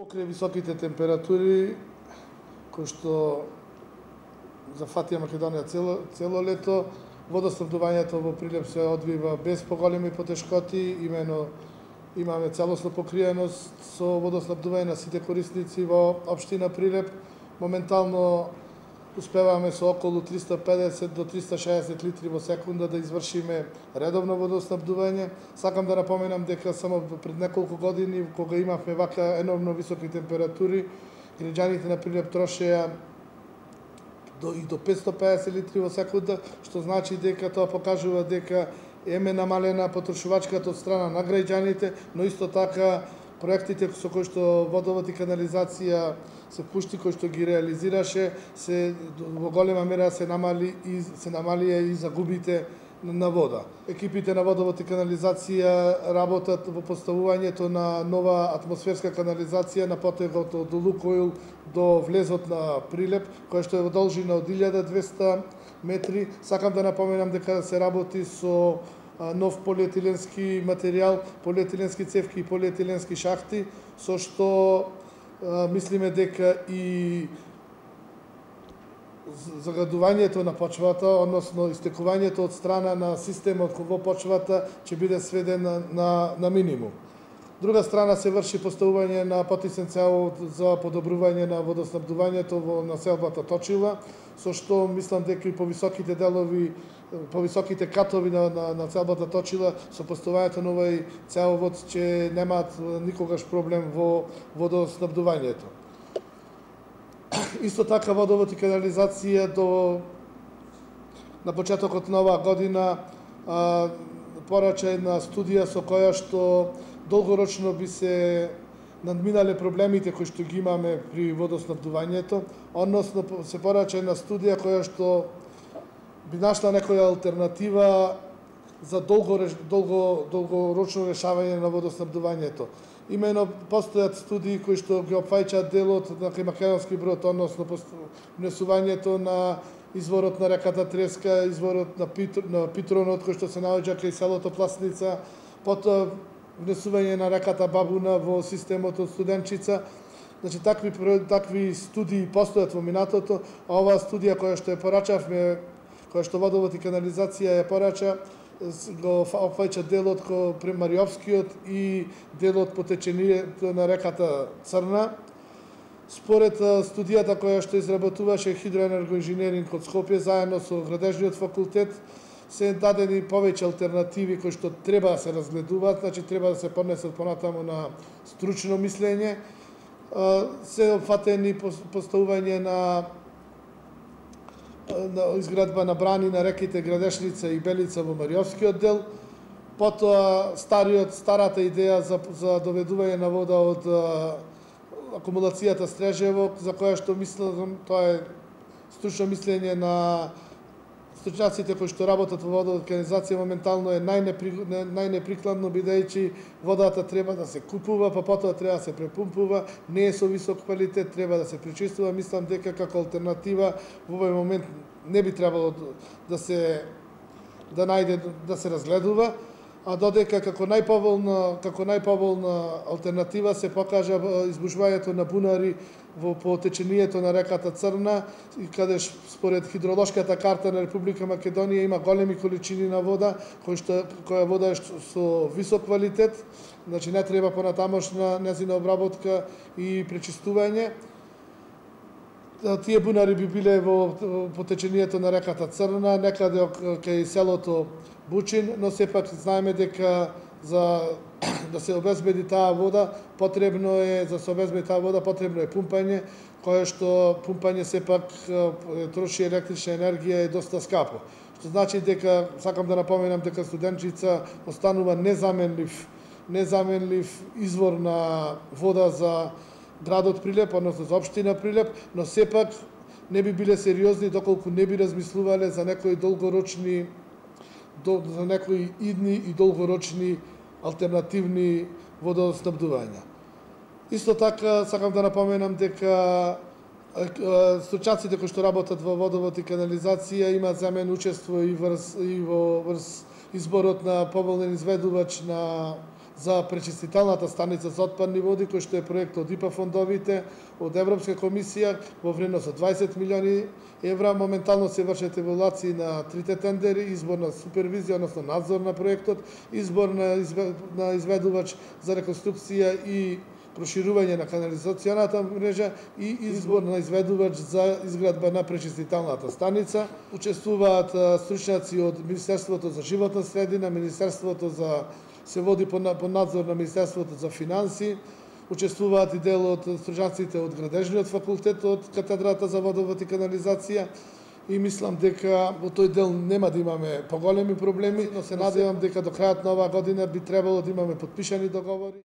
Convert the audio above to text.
Покрај високите температури, кои што зафатија Македонија цело лето, водоснабдувањето во Прилеп се одвива без поголеми потешкоти, имено имаме целосно покриеност со водоснабдување на сите корисници во општина Прилеп. Моментално успеваме со околу 350 до 360 литри во секунда да извршиме редовно водоснабдување. Сакам да напоменам дека само пред неколку години, кога имавме вака енормно високи температури, граѓаните на Прилеп трошеа и до 550 литри во секунда, што значи дека тоа покажува дека еме намалена потрошувачката од страна на граѓаните, но исто така проектите со кои што водовод и канализација се пушти, кои што ги реализираше, се во голема мера се намалија и загубите на вода. Екипите на водовод и канализација работат во поставувањето на нова атмосферска канализација на потегот од Лукоил до влезот на Прилеп, која што е во должина од 1200 метри. Сакам да напоменам дека се работи со нов полиетиленски материјал, полиетиленски цевки и полиетиленски шахти, со што мислиме дека и загадувањето на почвата, односно истекувањето од страна на системот во почвата ќе биде сведен на минимум. Друга страна се врши поставување на потисен цевовод за подобрување на водоснабдувањето во населбата Точила, со што мислам дека и по високите делови, по високите катови на целбата Точила, со поставувањето на овој цевовод ќе немаат никогаш проблем во водоснабдувањето. Исто така водовод и канализација на почетокот на оваа година порача една студија со која што долгорочно би се надминале проблемите кои што ги имаме при водоснабдувањето, односно се порача една студија која што би нашла некоја алтернатива за долгорочно решавање на водоснабдувањето. Имено постојат студии кои што ги опфаќаат делот на кај Македонски брод, односно внесувањето на изворот на реката Треска, изворот на Питронот кој што се наоѓа кај селото Пласница, потоа внесување на реката Бабуна во системот од Студенчица. Значи такви студии постојат во минатото, а оваа студија која што ја порачавме, која што водовод и канализација ја порача, го опфаќа делот пре Мариовскиот и делот по течението на реката Црна. Според студијата која што изработуваше хидроенергоинженеринг од Скопје заедно со градежниот факултет, се дадени повеќе алтернативи кои што треба да се разгледуваат, значи треба да се поднесат понатаму на стручно мислење. Се опфатени поставување на изградба на брани на реките Градешница и Белица во Мариовскиот дел, потоа старата идеја за доведување на вода од акумулацијата Стрежево, за која што мислам, тоа е стручно мислење на стручњаците кои што работат во водовод канализација, моментално е најнеприкладно, бидејќи водата треба да се купува, па потоа треба да се препумпува, не е со висок квалитет, треба да се пречистува. Мислам дека како алтернатива во овој момент не би требало да се разгледува, а додека како најповолна алтернатива се покажа избушувањето на бунари по течението на реката Црна, каде според хидролошката карта на Република Македонија има големи количини на вода, која вода е со висок квалитет, значи не треба понатамошна незина обработка и пречистување. Тие бунари би биле по течението на реката Црна, некаде кај селото Бучин, но сепак знаеме дека за да се обезбеди таа вода, потребно е пумпање, кое што пумпање сепак троши електрична енергија, е доста скапо. Што значи дека, сакам да напоменам дека Студенчица останува незаменлив извор на вода за градот Прилеп, односно за општина Прилеп, но сепак не би биле сериозни доколку не би размислувале за некои идни и долгорочни алтернативни водоснабдувања. Исто така сакам да напоменам дека стручњаците кои што работат во водовод и канализација имаат замено учество и во изборот на поволен изведувач на за пречистителната станица за отпадни води, кој што е проект од ИПА фондовите, од Европска комисија во вредност од 20 милиони евра. Моментално се вршат евалуации на трите тендери, избор на супервизија, односно надзор на проектот, избор на изведувач за реконструкција и проширување на канализационата мрежа и избор на изведувач за изградба на пречистителната станица. Учествуваат стручњаци од Министерството за животна средина, Министерството за се води под надзор на Министерството за финанси, учествуваат и дел од стручњаците од Градежниот факултет, од Катедрата за водовод и канализација, и мислам дека во тој дел нема да имаме поголеми проблеми, но се надевам дека до крајот на оваа година би требало да имаме потпишани договори.